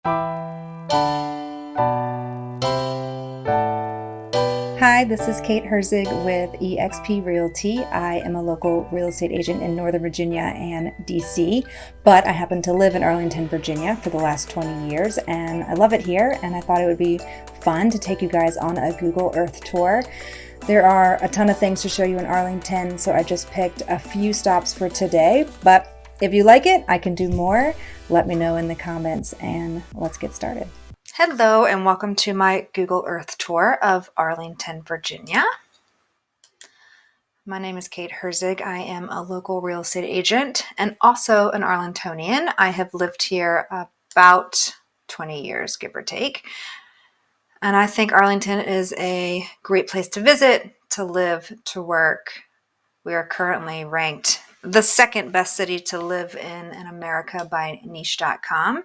Hi, this is Kate Herzig with EXP Realty. I am a local real estate agent in Northern Virginia and DC, but I happen to live in Arlington, Virginia for the last 20 years, and I love it here, and I thought it would be fun to take you guys on a Google Earth tour. There are a ton of things to show you in Arlington, so I just picked a few stops for today, but if you like it, I can do more. Let me know in the comments, and let's get started. Hello and welcome to my Google Earth tour of Arlington, Virginia. My name is Kate Herzig. I am a local real estate agent and also an Arlingtonian. I have lived here about 20 years, give or take. And I think Arlington is a great place to visit, to live, to work. We are currently ranked the second best city to live in America by niche.com.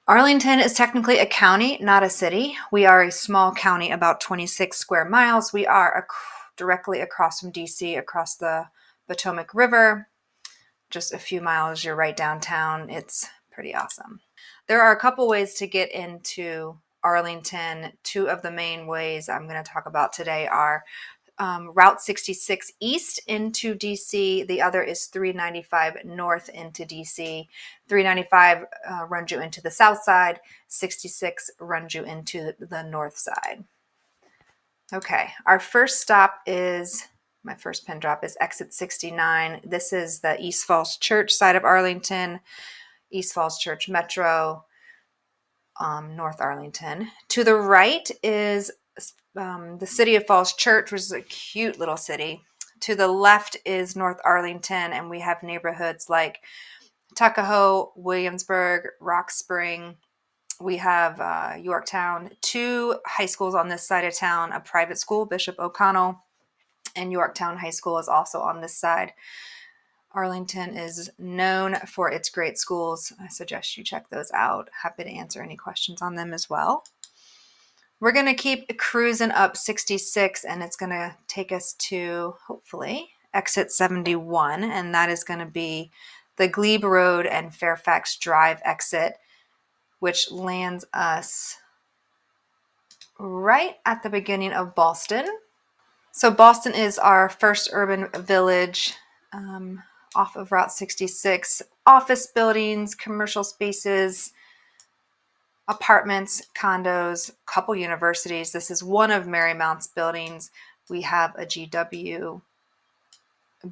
Arlington is technically a county, not a city. We are a small county, about 26 square miles. We are directly across from DC, across the Potomac River. Just a few miles, you're right downtown. It's pretty awesome. There are a couple ways to get into Arlington. Two of the main ways I'm going to talk about today are Route 66 east into DC. The other is 395 north into DC. 395 runs you into the south side. 66 runs you into the north side. Okay, our first stop is, my first pin drop is exit 69. This is the East Falls Church side of Arlington, East Falls Church Metro, North Arlington. To the right is the city of Falls Church, which is a cute little city. To the left is North Arlington, and we have neighborhoods like Tuckahoe, Williamsburg, Rock Spring. We have Yorktown, two high schools on this side of town, a private school, Bishop O'Connell, and Yorktown High School is also on this side. Arlington is known for its great schools. I suggest you check those out. Happy to answer any questions on them as well. We're going to keep cruising up 66, and it's going to take us to, hopefully, exit 71, and that is going to be the Glebe Road and Fairfax Drive exit, which lands us right at the beginning of Boston. So Boston is our first urban village off of Route 66. Office buildings, commercial spaces, apartments, condos, couple universities. This is one of Marymount's buildings. We have a GW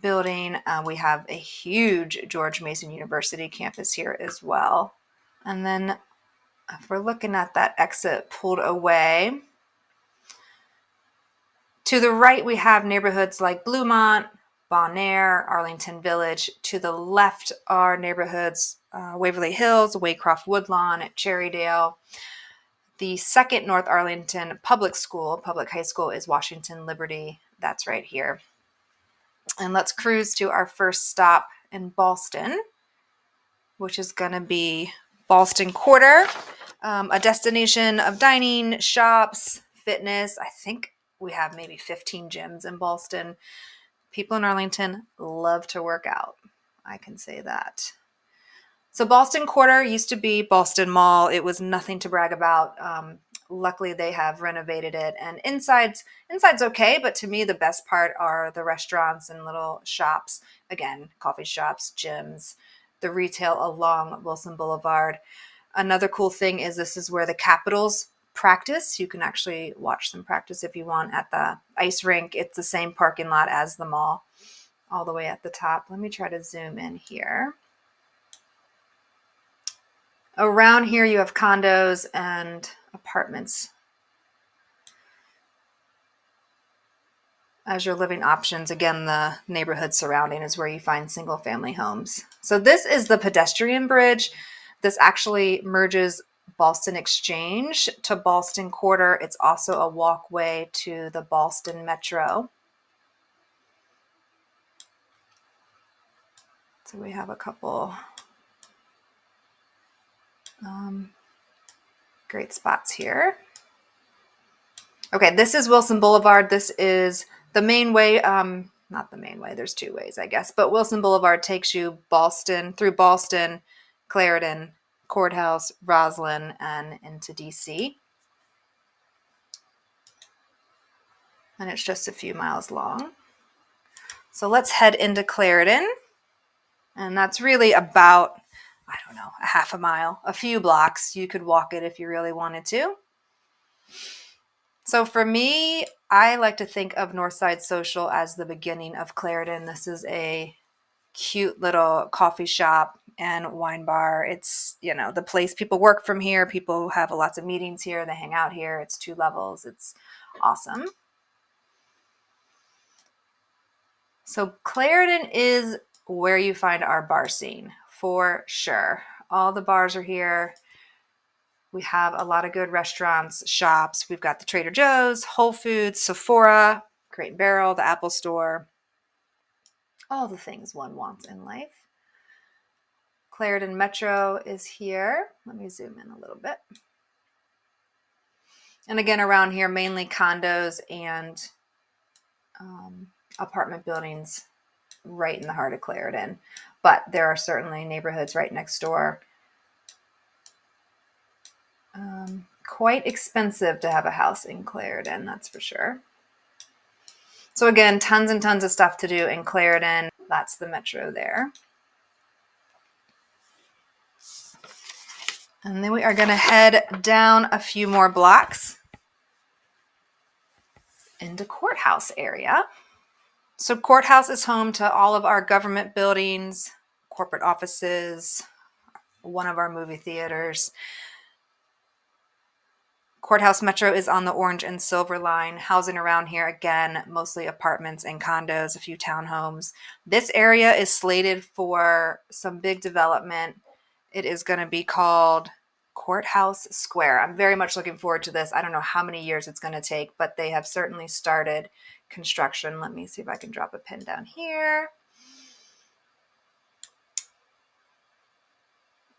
building. We have a huge George Mason University campus here as well. And then if we're looking at that exit pulled away, to the right we have neighborhoods like Bluemont, Bonaire, Arlington Village. To the left are neighborhoods Waverly Hills, Waycroft Woodlawn, Cherrydale. The second North Arlington public high school is Washington Liberty. That's right here. And let's cruise to our first stop in Boston, which is going to be Boston Quarter, a destination of dining, shops, fitness. I think we have maybe 15 gyms in Boston. People in Arlington love to work out. I can say that. So Boston Quarter used to be Boston Mall. It was nothing to brag about. Luckily, they have renovated it, and inside's okay, but to me, the best part are the restaurants and little shops. Again, coffee shops, gyms, the retail along Wilson Boulevard. Another cool thing is this is where the Capitals practice. You can actually watch them practice if you want at the ice rink. It's the same parking lot as the mall, all the way at the top. Let me try to zoom in here. Around here you have condos and apartments as your living options. Again, the neighborhood surrounding is where you find single family homes. So this is the Pedestrian Bridge. This actually merges Boston Exchange to Boston Quarter. It's also a walkway to the Boston Metro. So we have a couple great spots here. Okay, this is Wilson Boulevard. This is the main way, not the main way, there's two ways, I guess, but Wilson Boulevard takes you through Boston, Claritin, Courthouse, Roslyn, and into DC. And it's just a few miles long. So let's head into Claritin. And that's really about, I don't know, a half a mile, a few blocks. You could walk it if you really wanted to. So for me, I like to think of Northside Social as the beginning of Claritin. This is a cute little coffee shop and wine bar. It's, the place people work from here. People have lots of meetings here. They hang out here. It's 2 levels. It's awesome. So Claritin is where you find our bar scene for sure. All the bars are here. We have a lot of good restaurants, shops. We've got the Trader Joe's, Whole Foods, Sephora, Crate and Barrel, the Apple Store. All the things one wants in life. Claritin Metro is here. Let me zoom in a little bit. And again, around here, mainly condos and apartment buildings right in the heart of Claritin. But there are certainly neighborhoods right next door. Quite expensive to have a house in Claritin, that's for sure. So again, tons and tons of stuff to do in Claritin. That's the metro there. And then we are going to head down a few more blocks into Courthouse area. So Courthouse is home to all of our government buildings, corporate offices, one of our movie theaters. Courthouse Metro is on the Orange and Silver line. Housing around here, again, mostly apartments and condos, a few townhomes. This area is slated for some big development. It is going to be called Courthouse Square. I'm very much looking forward to this. I don't know how many years it's going to take, but they have certainly started construction. Let me see if I can drop a pin down here.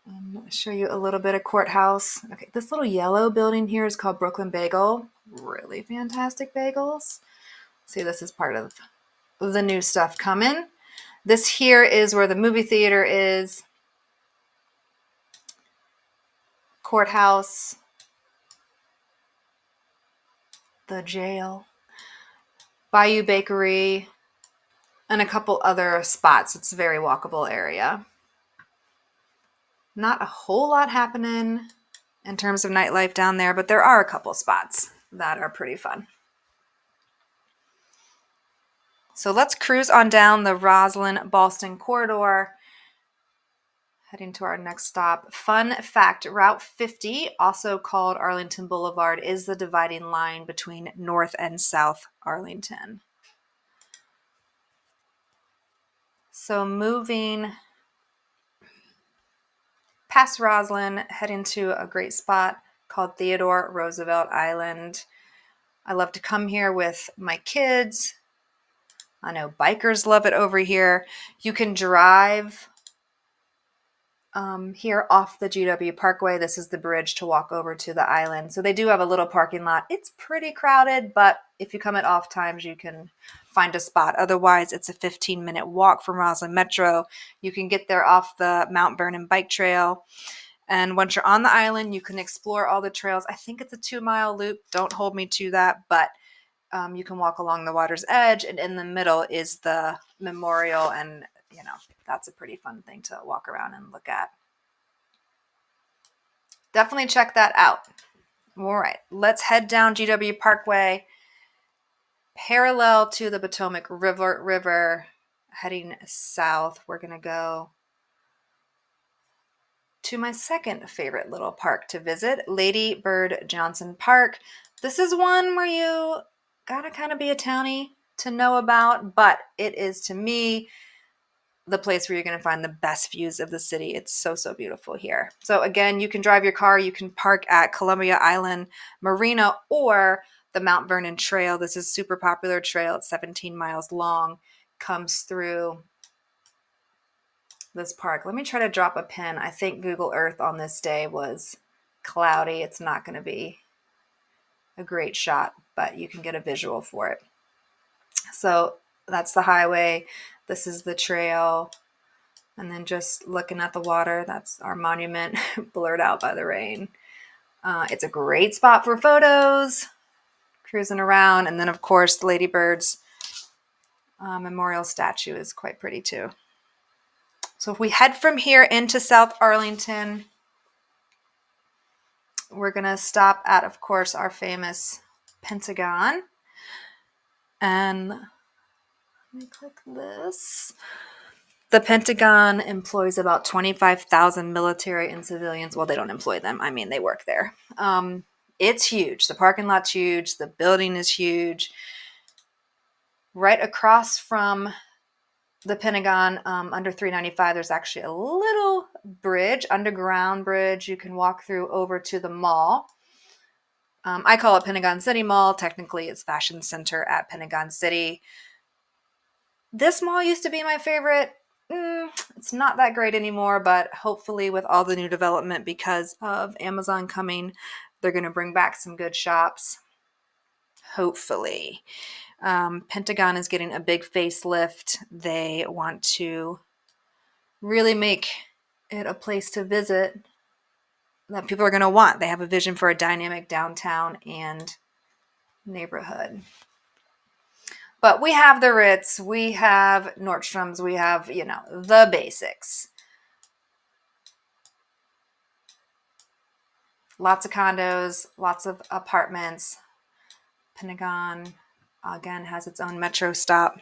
I'm going to show you a little bit of Courthouse. Okay, this little yellow building here is called Brooklyn Bagel. Really fantastic bagels. See, this is part of the new stuff coming. This here is where the movie theater is. Courthouse. The jail. Bayou Bakery. And a couple other spots. It's a very walkable area. Not a whole lot happening in terms of nightlife down there, but there are a couple spots that are pretty fun. So let's cruise on down the Roslyn-Ballston corridor, heading to our next stop. Fun fact, Route 50, also called Arlington Boulevard, is the dividing line between North and South Arlington. So moving past Roslyn, heading to a great spot called Theodore Roosevelt Island. I love to come here with my kids. I know bikers love it over here. You can drive here off the GW Parkway. This is the bridge to walk over to the island. So they do have a little parking lot. It's pretty crowded, but if you come at off times, you can find a spot. Otherwise, it's a 15-minute walk from Roslyn Metro. You can get there off the Mount Vernon bike trail. And once you're on the island, you can explore all the trails. I think it's a 2-mile loop. Don't hold me to that, but you can walk along the water's edge. And in the middle is the memorial. And, that's a pretty fun thing to walk around and look at. Definitely check that out. All right, let's head down GW Parkway, parallel to the Potomac River, heading south. We're going to go to my second favorite little park to visit, Lady Bird Johnson Park. This is one where you gotta kind of be a townie to know about, but it is, to me, the place where you're going to find the best views of the city. It's so, so beautiful here. So again, you can drive your car. You can park at Columbia Island Marina or the Mount Vernon Trail. This is a super popular trail. It's 17 miles long. Comes through this park. Let me try to drop a pin. I think Google Earth on this day was cloudy. It's not going to be a great shot, but you can get a visual for it. So that's the highway. This is the trail. And then just looking at the water, that's our monument blurred out by the rain. It's a great spot for photos, cruising around. And then, of course, the Ladybird's memorial statue is quite pretty too. So if we head from here into South Arlington, we're going to stop at, of course, our famous Pentagon. And let me click this. The Pentagon employs about 25,000 military and civilians. Well, they don't employ them. I mean, they work there. It's huge. The parking lot's huge. The building is huge. Right across from the Pentagon, under 395, there's actually a little bridge, underground bridge you can walk through over to the mall. I call it Pentagon City Mall. Technically, it's Fashion Center at Pentagon City. This mall used to be my favorite. It's not that great anymore, but hopefully with all the new development because of Amazon coming, they're going to bring back some good shops. Hopefully. Pentagon is getting a big facelift. They want to really make it a place to visit that people are going to want. They have a vision for a dynamic downtown and neighborhood. But we have the Ritz, we have Nordstrom's, we have, the basics. Lots of condos, lots of apartments. Pentagon, again, has its own metro stop.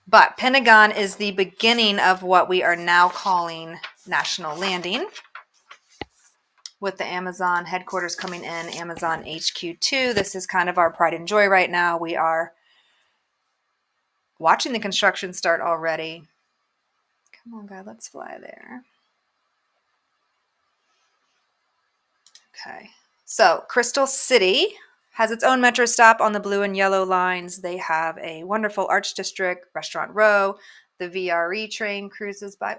But Pentagon is the beginning of what we are now calling National Landing. With the Amazon headquarters coming in, Amazon HQ2. This is kind of our pride and joy right now. We are watching the construction start already. Come on, guy, let's fly there. Okay, so Crystal City has its own metro stop on the blue and yellow lines. They have a wonderful arts district, restaurant row. The VRE train cruises by.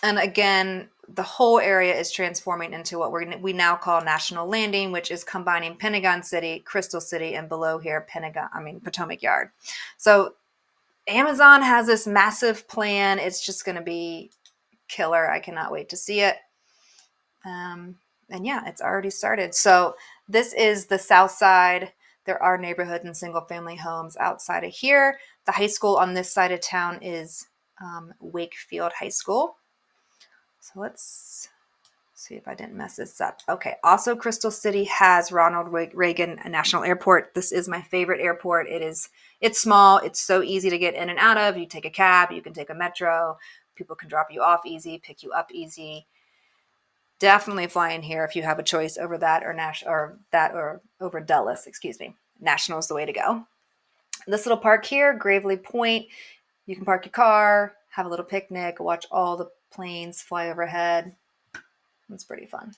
And again, the whole area is transforming into what we now call National Landing, which is combining Pentagon City, Crystal City, and below here, Potomac Yard. So Amazon has this massive plan. It's just going to be killer. I cannot wait to see it. And yeah, it's already started. So this is the south side. There are neighborhoods and single family homes outside of here. The high school on this side of town is Wakefield High School. So let's see if I didn't mess this up. Okay. Also, Crystal City has Ronald Reagan National Airport. This is my favorite airport. It's small. It's so easy to get in and out of. You take a cab, you can take a metro. People can drop you off easy, pick you up easy. Definitely fly in here if you have a choice over that or over Dulles, National is the way to go. This little park here, Gravely Point, you can park your car, have a little picnic, watch all the planes fly overhead. It's pretty fun.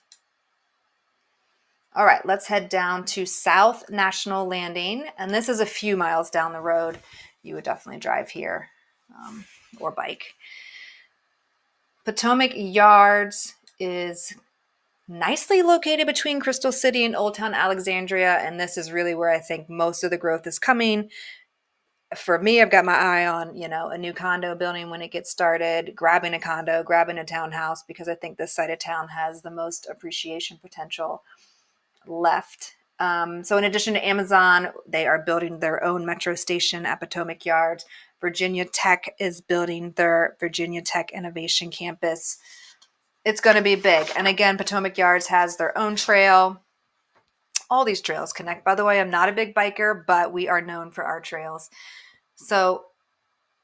All right, let's head down to South National Landing. And this is a few miles down the road. You would definitely drive here or bike. Potomac Yards is nicely located between Crystal City and Old Town Alexandria. And this is really where I think most of the growth is coming. For me, I've got my eye on, a new condo building when it gets started, grabbing a condo, grabbing a townhouse, because I think this side of town has the most appreciation potential left. So in addition to Amazon, they are building their own metro station at Potomac Yards. Virginia Tech is building their Virginia Tech Innovation Campus. It's going to be big. And again, Potomac Yards has their own trail. All these trails connect. By the way, I'm not a big biker, but we are known for our trails. So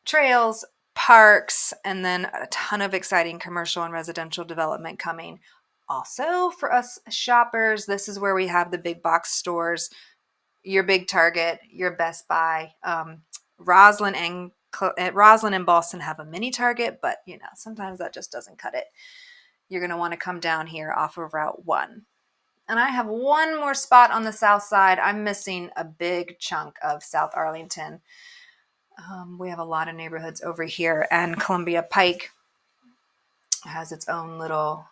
trails, parks, and then a ton of exciting commercial and residential development coming. Also, for us shoppers, this is where we have the big box stores, your big Target, your Best Buy. Roslyn and Boston have a mini Target, but sometimes that just doesn't cut it. You're going to want to come down here off of Route 1. And I have one more spot on the south side. I'm missing a big chunk of South Arlington. We have a lot of neighborhoods over here, and Columbia Pike has its own little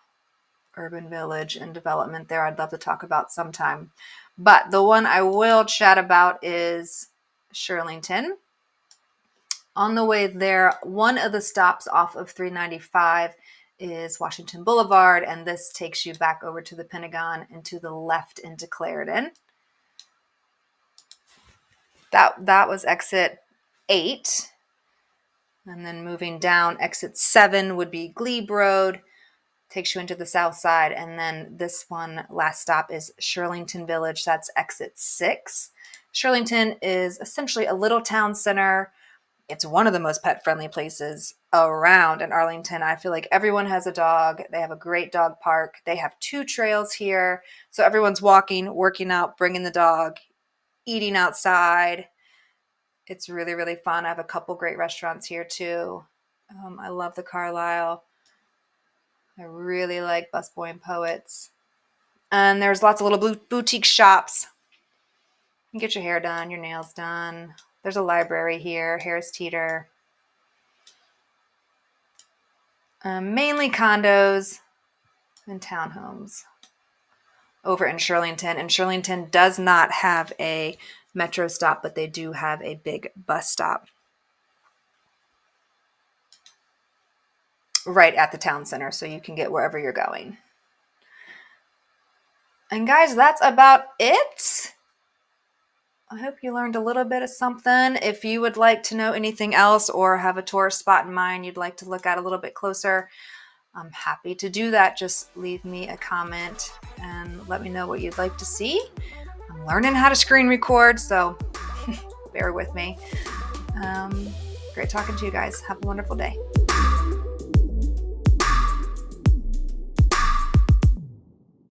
urban village and development there I'd love to talk about sometime. But the one I will chat about is Shirlington. On the way there, one of the stops off of 395 is Washington Boulevard, and this takes you back over to the Pentagon and to the left into Claritin. That was exit 8. And then moving down, exit 7 would be Glebe Road, takes you into the south side. And then this one, last stop, is Shirlington Village. That's exit 6. Shirlington is essentially a little town center. It's one of the most pet-friendly places around in Arlington. I feel like everyone has a dog. They have a great dog park. They have 2 trails here. So everyone's walking, working out, bringing the dog, eating outside. It's really, really fun. I have a couple great restaurants here too. I love the Carlisle. I really like Busboy and Poets. And there's lots of little boutique shops. You can get your hair done, your nails done. There's a library here, Harris Teeter. Mainly condos and townhomes over in Shirlington. And Shirlington does not have a metro stop, but they do have a big bus stop right at the town center, so you can get wherever you're going. And guys, that's about it. I hope you learned a little bit of something. If you would like to know anything else or have a tourist spot in mind you'd like to look at a little bit closer, I'm happy to do that. Just leave me a comment and let me know what you'd like to see. I'm learning how to screen record, so bear with me. Great talking to you guys. Have a wonderful day.